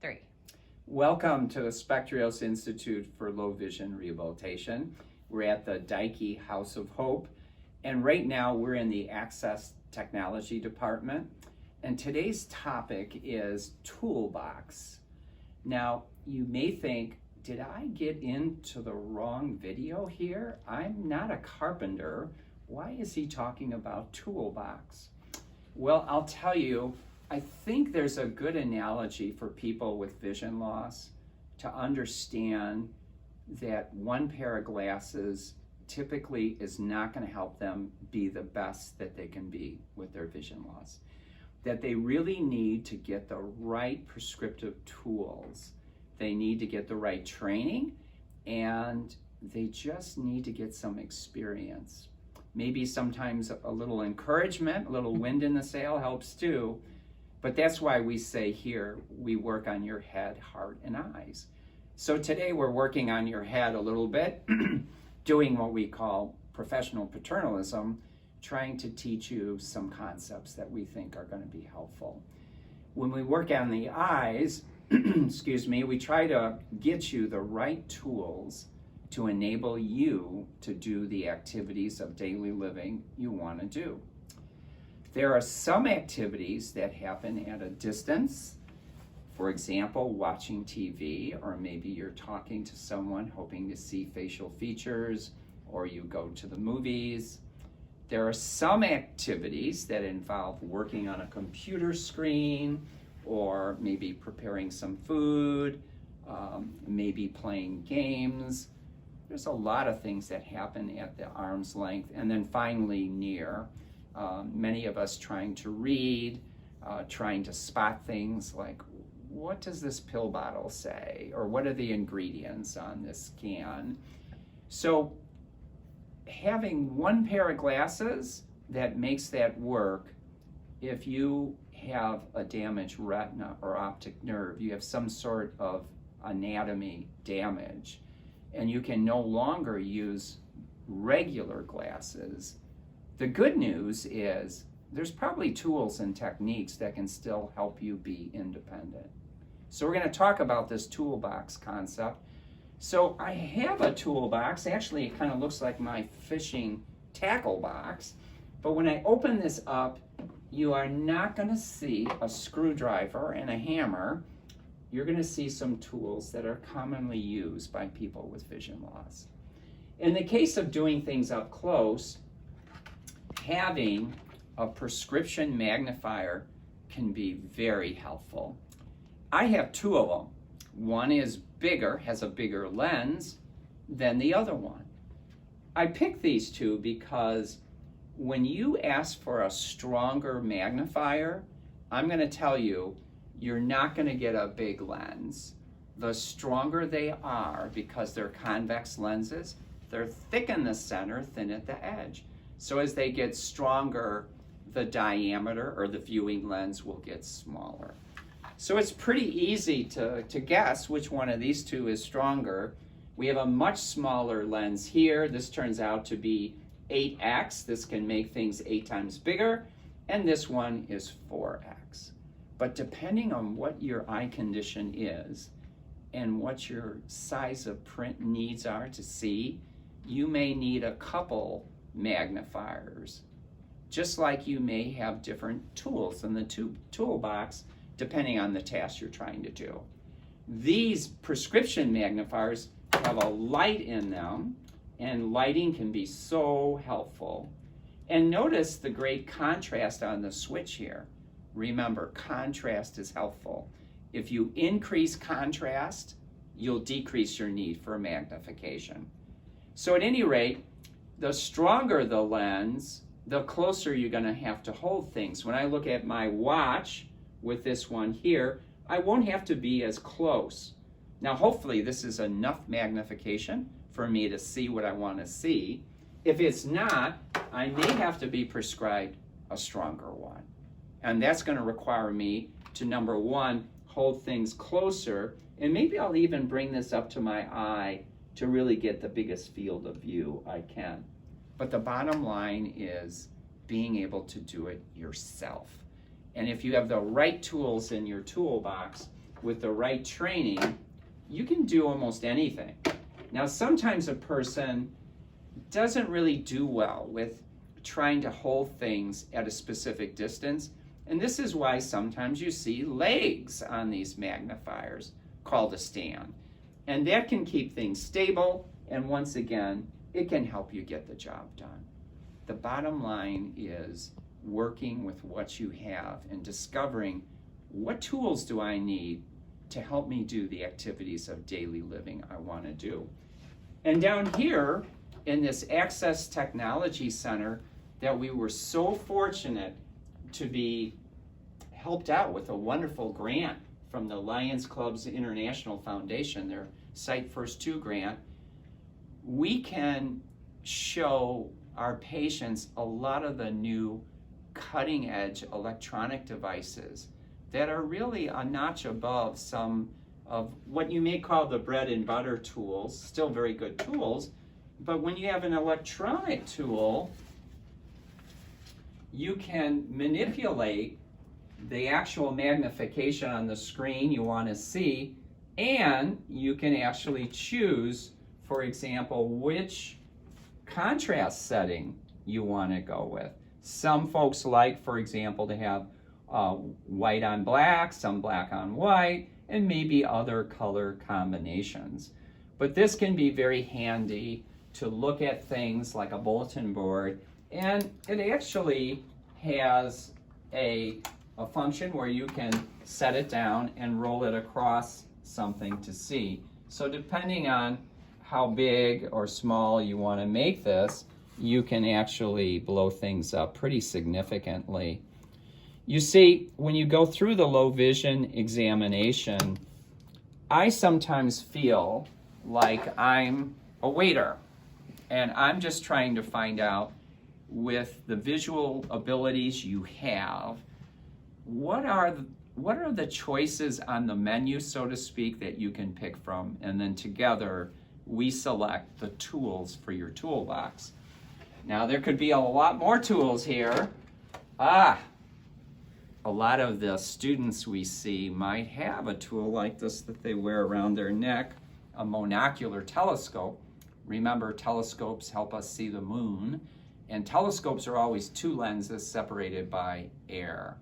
3. Welcome to the Spectrios Institute for Low Vision Rehabilitation. We're at the Dyke House of Hope, and right now we're in the Access Technology Department, and today's topic is Toolbox. Now, you may think, did I get into the wrong video here? I'm not a carpenter. Why is he talking about Toolbox? Well, I'll tell you, I think there's a good analogy for people with vision loss to understand that one pair of glasses typically is not going to help them be the best that they can be with their vision loss. That they really need to get the right prescriptive tools. They need to get the right training, and they just need to get some experience. Maybe sometimes a little encouragement, a little wind in the sail helps too. But that's why we say here, we work on your head, heart, and eyes. So today we're working on your head a little bit, doing what we call professional paternalism, trying to teach you some concepts that we think are going to be helpful. When we work on the eyes, we try to get you the right tools to enable you to do the activities of daily living you want to do. There are some activities that happen at a distance. For example, watching TV, or maybe you're talking to someone hoping to see facial features, or you go to the movies. There are some activities that involve working on a computer screen, or maybe preparing some food, maybe playing games. There's a lot of things that happen at the arm's length, and then finally near. Many of us trying to read, trying to spot things like, what does this pill bottle say? Or what are the ingredients on this can? So having one pair of glasses that makes that work, if you have a damaged retina or optic nerve, you have some sort of anatomy damage, and you can no longer use regular glasses. The good news is there's probably tools and techniques that can still help you be independent. So we're going to talk about this toolbox concept. So I have a toolbox. Actually, it kind of looks like my fishing tackle box. But when I open this up, you are not going to see a screwdriver and a hammer. You're going to see some tools that are commonly used by people with vision loss. In the case of doing things up close, having a prescription magnifier can be very helpful. I have two of them. One is bigger, has a bigger lens than the other one. I picked these two because when you ask for a stronger magnifier, I'm going to tell you, you're not going to get a big lens. The stronger they are, because they're convex lenses, they're thick in the center, thin at the edge. So as they get stronger, the diameter or the viewing lens will get smaller. So it's pretty easy to guess which one of these two is stronger. We have a much smaller lens here. This turns out to be 8x. This can make things 8 times bigger. And this one is 4x. But depending on what your eye condition is and what your size of print needs are to see, you may need a couple magnifiers, just like you may have different tools in the toolbox depending on the task you're trying to do. These prescription magnifiers have a light in them, and lighting can be so helpful. And notice the great contrast on the switch here. Remember, contrast is helpful. If you increase contrast, you'll decrease your need for magnification. So at any rate, the stronger the lens, the closer you're going to have to hold things. When I look at my watch with this one here, I won't have to be as close. Now, hopefully this is enough magnification for me to see what I want to see. If it's not, I may have to be prescribed a stronger one. And that's going to require me to, number one, hold things closer, and maybe I'll even bring this up to my eye to really get the biggest field of view I can. But the bottom line is being able to do it yourself. And if you have the right tools in your toolbox, with the right training, you can do almost anything. Now, sometimes a person doesn't really do well with trying to hold things at a specific distance. And this is why sometimes you see legs on these magnifiers called a stand. And that can keep things stable. And once again, it can help you get the job done. The bottom line is working with what you have and discovering what tools do I need to help me do the activities of daily living I want to do. And down here in this Access Technology Center that we were so fortunate to be helped out with a wonderful grant from the Lions Clubs International Foundation, their Sight First 2 grant, we can show our patients a lot of the new cutting edge electronic devices that are really a notch above some of what you may call the bread and butter tools, still very good tools, but when you have an electronic tool, you can manipulate the actual magnification on the screen you want to see, and you can actually choose, for example, which contrast setting you want to go with. Some folks like, for example, to have white on black, some black on white, and maybe other color combinations. But this can be very handy to look at things like a bulletin board, and it actually has a function where you can set it down and roll it across something to see. So depending on how big or small you want to make this, you can actually blow things up pretty significantly. You see, when you go through the low vision examination, I sometimes feel like I'm a waiter, and I'm just trying to find out, with the visual abilities you have, what are the choices on the menu, so to speak, that you can pick from, and then together we select the tools for your toolbox. Now, there could be a lot more tools here. A lot of the students we see might have a tool like this that they wear around their neck, a monocular telescope. Remember, telescopes help us see the moon, and telescopes are always two lenses separated by air.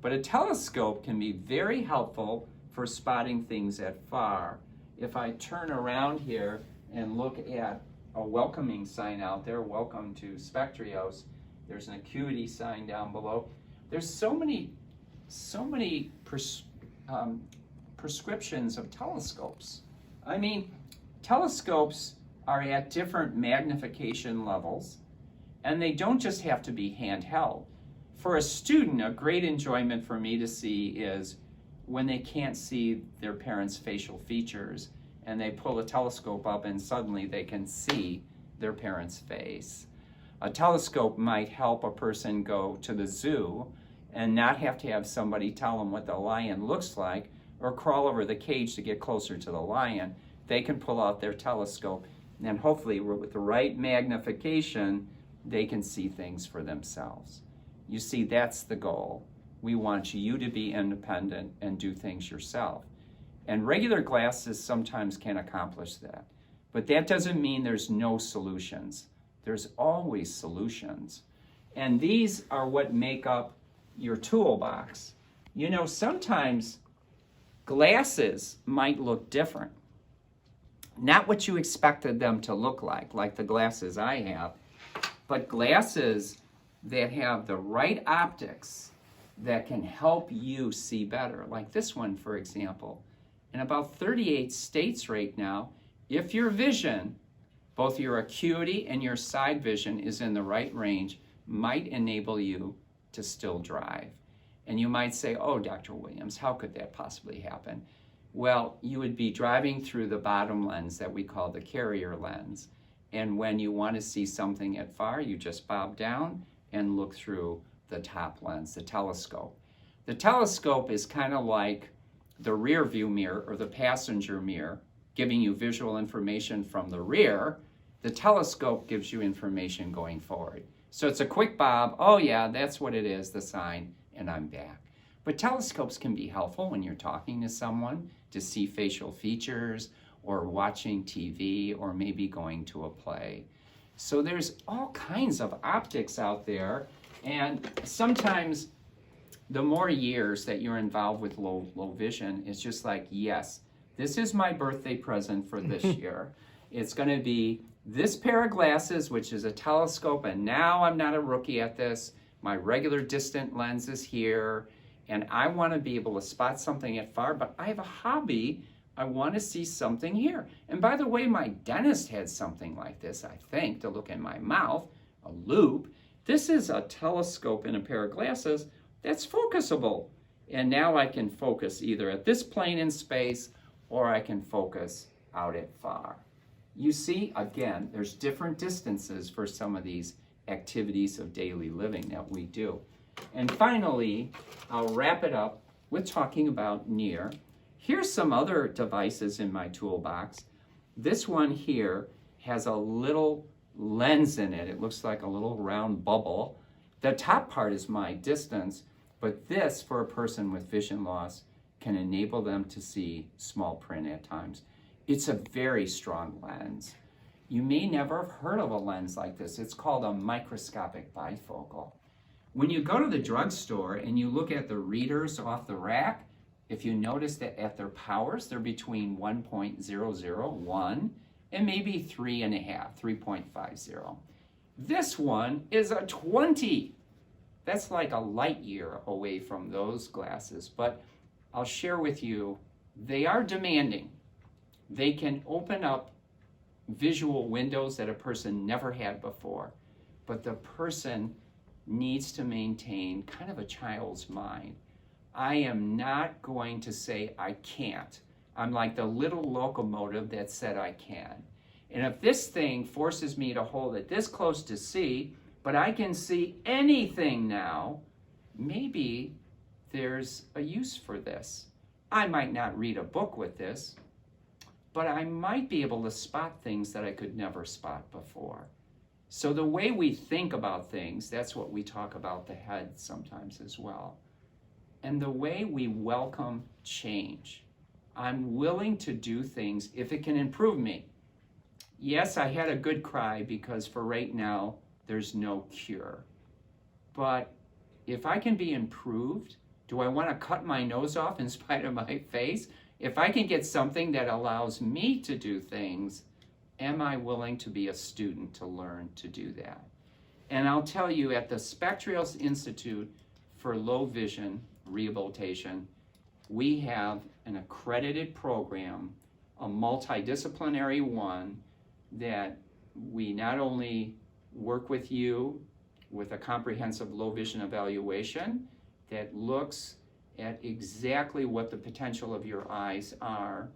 But a telescope can be very helpful for spotting things at far. If I turn around here and look at a welcoming sign out there, welcome to Spectrios, there's an acuity sign down below. There's so many prescriptions of telescopes. I mean, telescopes are at different magnification levels, and they don't just have to be handheld. For a student, a great enjoyment for me to see is when they can't see their parents' facial features and they pull a telescope up and suddenly they can see their parents' face. A telescope might help a person go to the zoo and not have to have somebody tell them what the lion looks like or crawl over the cage to get closer to the lion. They can pull out their telescope, and hopefully with the right magnification, they can see things for themselves. You see, that's the goal. We want you to be independent and do things yourself. And regular glasses sometimes can accomplish that. But that doesn't mean there's no solutions. There's always solutions. And these are what make up your toolbox. You know, sometimes glasses might look different. Not what you expected them to look like the glasses I have, but glasses that have the right optics that can help you see better. Like this one, for example. In about 38 states right now, if your vision, both your acuity and your side vision, is in the right range, might enable you to still drive. And you might say, oh, Dr. Williams, how could that possibly happen? Well, you would be driving through the bottom lens that we call the carrier lens. And when you want to see something at far, you just bob down and look through the top lens, the telescope. The telescope is kind of like the rear view mirror or the passenger mirror, giving you visual information from the rear. The telescope gives you information going forward. So it's a quick bob, oh yeah, that's what it is, the sign, and I'm back. But telescopes can be helpful when you're talking to someone to see facial features, or watching TV, or maybe going to a play. So there's all kinds of optics out there, and sometimes the more years that you're involved with low vision, it's just like, yes, this is my birthday present for this year. It's going to be this pair of glasses, which is a telescope, and now I'm not a rookie at this. My regular distant lens is here, and I want to be able to spot something at far, but I have a hobby. I want to see something here. And by the way, my dentist had something like this, I think, to look in my mouth, a loop. This is a telescope in a pair of glasses that's focusable. And now I can focus either at this plane in space, or I can focus out at far. You see, again, there's different distances for some of these activities of daily living that we do. And finally, I'll wrap it up with talking about near. Here's some other devices in my toolbox. This one here has a little lens in it. It looks like a little round bubble. The top part is my distance, but this, for a person with vision loss, can enable them to see small print at times. It's a very strong lens. You may never have heard of a lens like this. It's called a microscopic bifocal. When you go to the drugstore and you look at the readers off the rack, if you notice that at their powers, they're between 1.001 and maybe 3.50. This one is a 20. That's like a light year away from those glasses. But I'll share with you, they are demanding. They can open up visual windows that a person never had before. But the person needs to maintain kind of a child's mind. I am not going to say I can't. I'm like the little locomotive that said I can. And if this thing forces me to hold it this close to see, but I can see anything now, maybe there's a use for this. I might not read a book with this, but I might be able to spot things that I could never spot before. So the way we think about things, that's what we talk about the head sometimes as well. And the way we welcome change. I'm willing to do things if it can improve me. Yes, I had a good cry because for right now, there's no cure. But if I can be improved, do I want to cut my nose off in spite of my face? If I can get something that allows me to do things, am I willing to be a student to learn to do that? And I'll tell you, at the Spectrios Institute for Low Vision Rehabilitation, we have an accredited program, a multidisciplinary one, that we not only work with you with a comprehensive low vision evaluation that looks at exactly what the potential of your eyes are,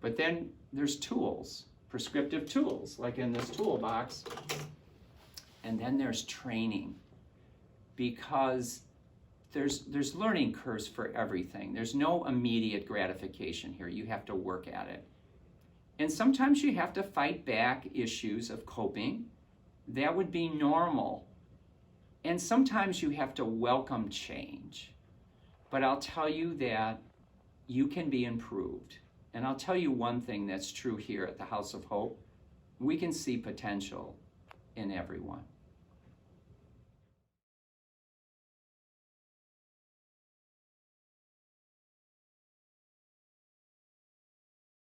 but then there's tools, prescriptive tools, like in this toolbox, and then there's training, because there's learning curves for everything. There's no immediate gratification here. You have to work at it. And sometimes you have to fight back issues of coping. That would be normal. And sometimes you have to welcome change. But I'll tell you that you can be improved. And I'll tell you one thing that's true here at the House of Hope. We can see potential in everyone.